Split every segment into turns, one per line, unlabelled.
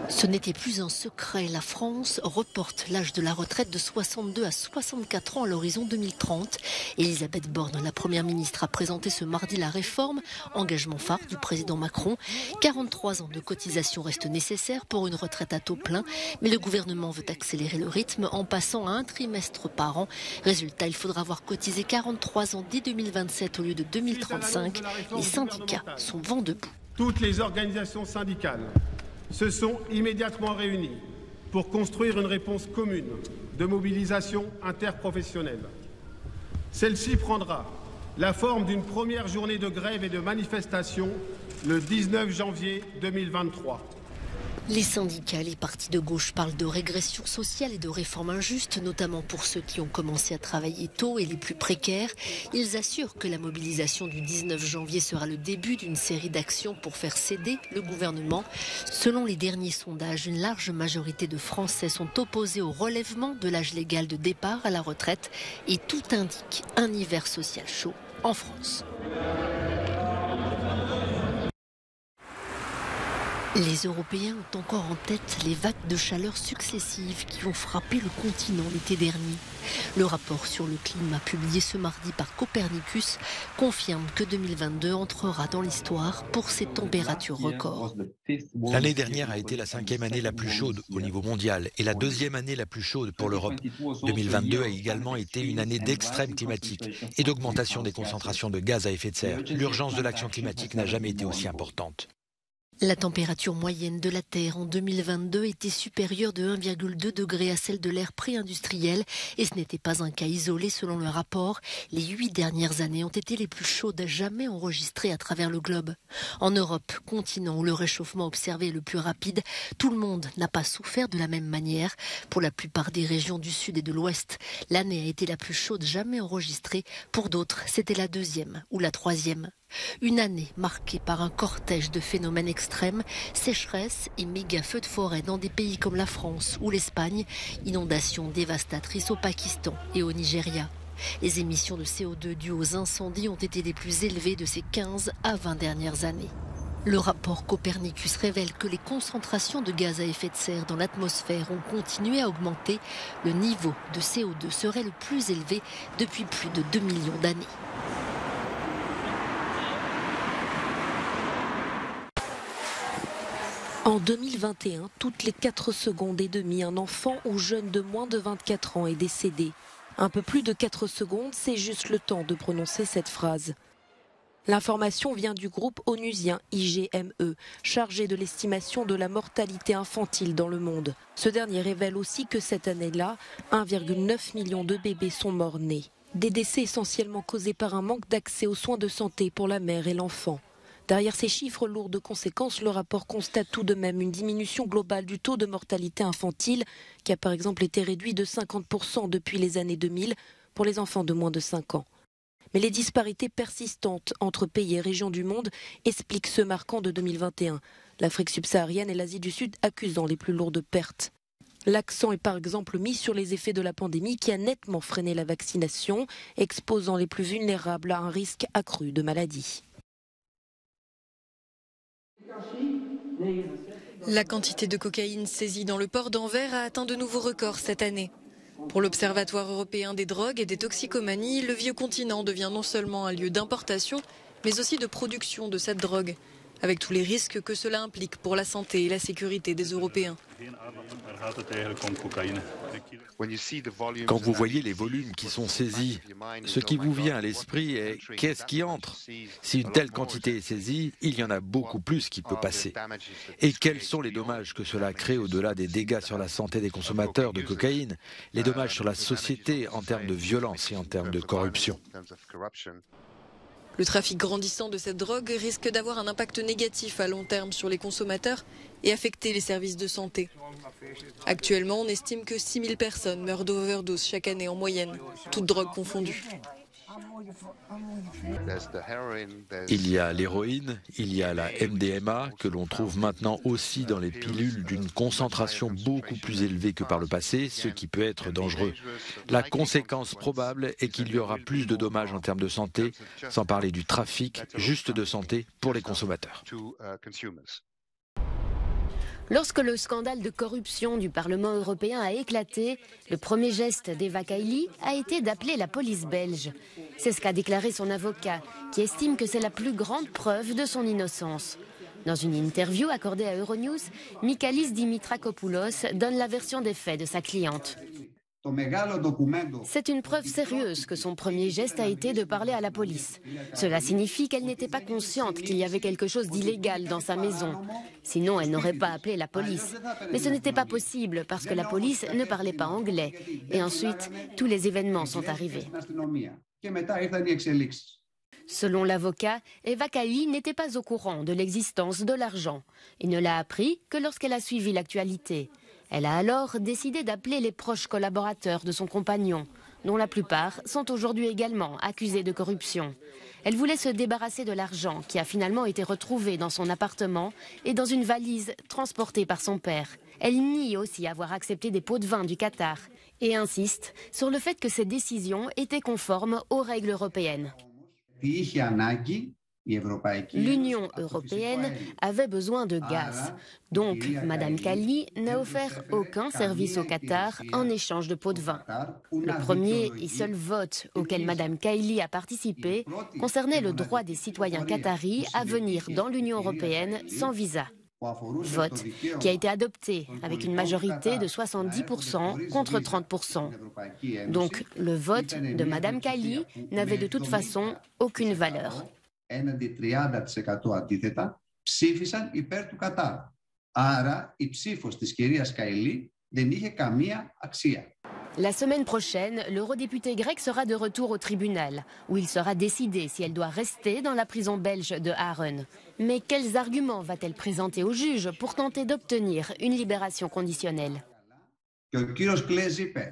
Ce n'était plus un secret. La France reporte l'âge de la retraite de 62 à 64 ans à l'horizon 2030. Elisabeth Borne, la première ministre, a présenté ce mardi la réforme, engagement phare du président Macron. 43 ans de cotisation restent nécessaires pour une retraite à taux plein, mais le gouvernement veut accélérer le rythme en passant à un trimestre par an. Résultat, il faudra avoir cotisé 43 ans dès 2027 au lieu de 2035. Les syndicats sont vent debout.
Toutes les organisations syndicales se sont immédiatement réunis pour construire une réponse commune de mobilisation interprofessionnelle. Celle-ci prendra la forme d'une première journée de grève et de manifestation le 19 janvier 2023.
Les syndicats, les partis de gauche parlent de régression sociale et de réformes injustes, notamment pour ceux qui ont commencé à travailler tôt et les plus précaires. Ils assurent que la mobilisation du 19 janvier sera le début d'une série d'actions pour faire céder le gouvernement. Selon les derniers sondages, une large majorité de Français sont opposés au relèvement de l'âge légal de départ à la retraite et tout indique un hiver social chaud en France. Les Européens ont encore en tête les vagues de chaleur successives qui ont frappé le continent l'été dernier. Le rapport sur le climat publié ce mardi par Copernicus confirme que 2022 entrera dans l'histoire pour ses températures records.
L'année dernière a été la 5e année la plus chaude au niveau mondial et la 2e année la plus chaude pour l'Europe. 2022 a également été une année d'extrême climatique et d'augmentation des concentrations de gaz à effet de serre. L'urgence de l'action climatique n'a jamais été aussi importante.
La température moyenne de la Terre en 2022 était supérieure de 1,2 degré à celle de l'ère pré-industrielle et ce n'était pas un cas isolé selon le rapport. Les 8 dernières années ont été les plus chaudes jamais enregistrées à travers le globe. En Europe, continent où le réchauffement observé est le plus rapide, tout le monde n'a pas souffert de la même manière. Pour la plupart des régions du sud et de l'ouest, l'année a été la plus chaude jamais enregistrée. Pour d'autres, c'était la 2e ou la 3e. Une année marquée par un cortège de phénomènes extrêmes, sécheresse et méga feux de forêt dans des pays comme la France ou l'Espagne, inondations dévastatrices au Pakistan et au Nigeria. Les émissions de CO2 dues aux incendies ont été les plus élevées de ces 15 à 20 dernières années. Le rapport Copernicus révèle que les concentrations de gaz à effet de serre dans l'atmosphère ont continué à augmenter. Le niveau de CO2 serait le plus élevé depuis plus de 2 millions d'années. En 2021, toutes les 4 secondes et demie, un enfant ou jeune de moins de 24 ans est décédé. Un peu plus de 4 secondes, c'est juste le temps de prononcer cette phrase. L'information vient du groupe onusien IGME, chargé de l'estimation de la mortalité infantile dans le monde. Ce dernier révèle aussi que cette année-là, 1,9 million de bébés sont morts-nés. Des décès essentiellement causés par un manque d'accès aux soins de santé pour la mère et l'enfant. Derrière ces chiffres lourds de conséquences, le rapport constate tout de même une diminution globale du taux de mortalité infantile qui a par exemple été réduit de 50% depuis les années 2000 pour les enfants de moins de 5 ans. Mais les disparités persistantes entre pays et régions du monde expliquent ce marquant de 2021. L'Afrique subsaharienne et l'Asie du Sud accusant les plus lourdes pertes. L'accent est par exemple mis sur les effets de la pandémie qui a nettement freiné la vaccination, exposant les plus vulnérables à un risque accru de maladie.
La quantité de cocaïne saisie dans le port d'Anvers a atteint de nouveaux records cette année. Pour l'Observatoire européen des drogues et des toxicomanies, le vieux continent devient non seulement un lieu d'importation, mais aussi de production de cette drogue, avec tous les risques que cela implique pour la santé et la sécurité des Européens.
Quand vous voyez les volumes qui sont saisis, ce qui vous vient à l'esprit est qu'est-ce qui entre? Si une telle quantité est saisie, il y en a beaucoup plus qui peut passer. Et quels sont les dommages que cela crée au-delà des dégâts sur la santé des consommateurs de cocaïne, les dommages sur la société en termes de violence et en termes de corruption?
Le trafic grandissant de cette drogue risque d'avoir un impact négatif à long terme sur les consommateurs et affecter les services de santé. Actuellement, on estime que 6 000 personnes meurent d'overdose chaque année en moyenne, toutes drogues confondues.
Il y a l'héroïne, il y a la MDMA, que l'on trouve maintenant aussi dans les pilules d'une concentration beaucoup plus élevée que par le passé, ce qui peut être dangereux. La conséquence probable est qu'il y aura plus de dommages en termes de santé, sans parler du trafic juste de santé pour les consommateurs.
Lorsque le scandale de corruption du Parlement européen a éclaté, le premier geste d'Eva Kaili a été d'appeler la police belge. C'est ce qu'a déclaré son avocat, qui estime que c'est la plus grande preuve de son innocence. Dans une interview accordée à Euronews, Michalis Dimitrakopoulos donne la version des faits de sa cliente. C'est une preuve sérieuse que son premier geste a été de parler à la police. Cela signifie qu'elle n'était pas consciente qu'il y avait quelque chose d'illégal dans sa maison. Sinon, elle n'aurait pas appelé la police. Mais ce n'était pas possible parce que la police ne parlait pas anglais. Et ensuite, tous les événements sont arrivés. Selon l'avocat, Eva Kaili n'était pas au courant de l'existence de l'argent. Il ne l'a appris que lorsqu'elle a suivi l'actualité. Elle a alors décidé d'appeler les proches collaborateurs de son compagnon, dont la plupart sont aujourd'hui également accusés de corruption. Elle voulait se débarrasser de l'argent qui a finalement été retrouvé dans son appartement et dans une valise transportée par son père. Elle nie aussi avoir accepté des pots de vin du Qatar et insiste sur le fait que ces décisions étaient conformes aux règles européennes. L'Union européenne avait besoin de gaz. Donc, Mme Kaili n'a offert aucun service au Qatar en échange de pots de vin. Le premier et seul vote auquel Mme Kaili a participé concernait le droit des citoyens qataris à venir dans l'Union européenne sans visa. Vote qui a été adopté avec une majorité de 70% contre 30%. Donc, le vote de Mme Kaili n'avait de toute façon aucune valeur.
Έναντι 30% αντίθετα ψήφισαν υπέρ του Κατάρ. Άρα η ψήφος της κυρίας Καηλή δεν είχε καμία αξία.
La semaine prochaine, l'eurodéputé grec sera de retour au tribunal, où il sera décidé si elle doit rester dans la prison belge de Haren. Mais quels arguments va-t-elle présenter au juge pour tenter d'obtenir une libération conditionnelle ?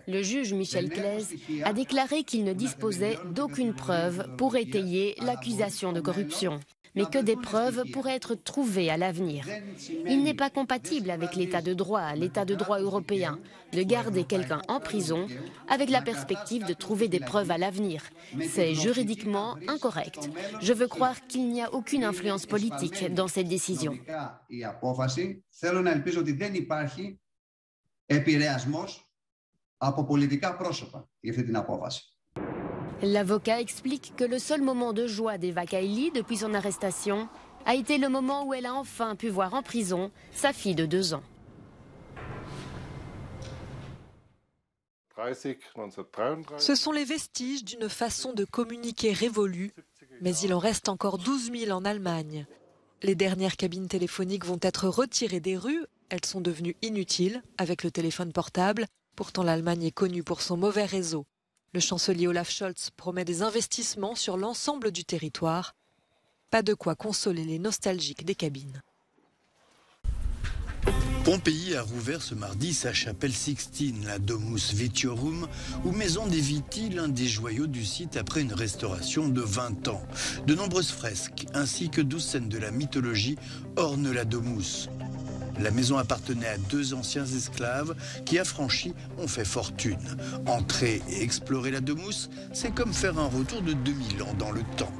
Le juge Michel Claes a déclaré qu'il ne disposait d'aucune preuve pour étayer l'accusation de corruption, mais que des preuves pourraient être trouvées à l'avenir. Il n'est pas compatible avec l'état de droit européen, de garder quelqu'un en prison avec la perspective de trouver des preuves à l'avenir. C'est juridiquement incorrect. Je veux croire qu'il n'y a aucune influence politique dans cette décision. L'avocat explique que le seul moment de joie d'Eva Kaili depuis son arrestation a été le moment où elle a enfin pu voir en prison sa fille de 2 ans.
Ce sont les vestiges d'une façon de communiquer révolue, mais il en reste encore 12 000 en Allemagne. Les dernières cabines téléphoniques vont être retirées des rues. Elles sont devenues inutiles avec le téléphone portable. Pourtant, l'Allemagne est connue pour son mauvais réseau. Le chancelier Olaf Scholz promet des investissements sur l'ensemble du territoire. Pas de quoi consoler les nostalgiques des cabines.
Pompéi a rouvert ce mardi sa chapelle Sixtine, la Domus Vitiorum, ou maison des Viti, l'un des joyaux du site après une restauration de 20 ans. De nombreuses fresques ainsi que 12 scènes de la mythologie ornent la Domus. La maison appartenait à 2 anciens esclaves qui, affranchis, ont fait fortune. Entrer et explorer la Domus, c'est comme faire un retour de 2000 ans dans le temps.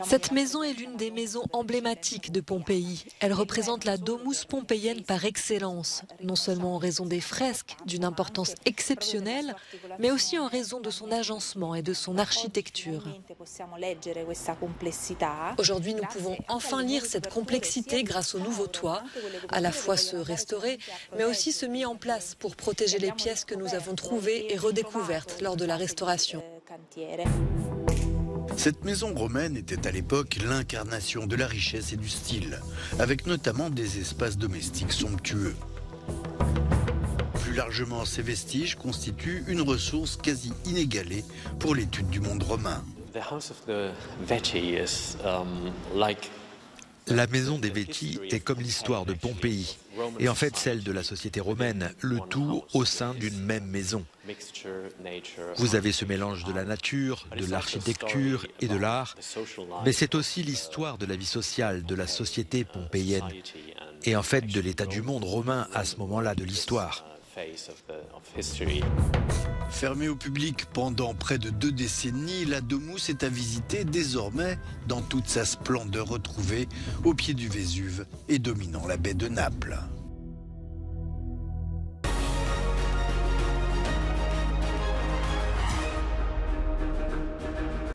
Cette maison est l'une des maisons emblématiques de Pompéi. Elle représente la Domus pompéienne par excellence, non seulement en raison des fresques, d'une importance exceptionnelle, mais aussi en raison de son agencement et de son architecture. Aujourd'hui, nous pouvons enfin lire cette complexité grâce au nouveau toit, à la fois se restaurer, mais aussi se mis en place pour protéger les pièces que nous avons trouvées et redécouvertes lors de la restauration.
Cette maison romaine était à l'époque l'incarnation de la richesse et du style, avec notamment des espaces domestiques somptueux. Plus largement, ces vestiges constituent une ressource quasi inégalée pour l'étude du monde romain.
La maison des Veti est comme l'histoire de Pompéi, et en fait celle de la société romaine, le tout au sein d'une même maison. Vous avez ce mélange de la nature, de l'architecture et de l'art, mais c'est aussi l'histoire de la vie sociale, de la société pompéienne, et en fait de l'état du monde romain à ce moment-là de l'histoire.
Fermée au public pendant près de 2 décennies, la Domus est à visiter désormais dans toute sa splendeur retrouvée au pied du Vésuve et dominant la baie de Naples.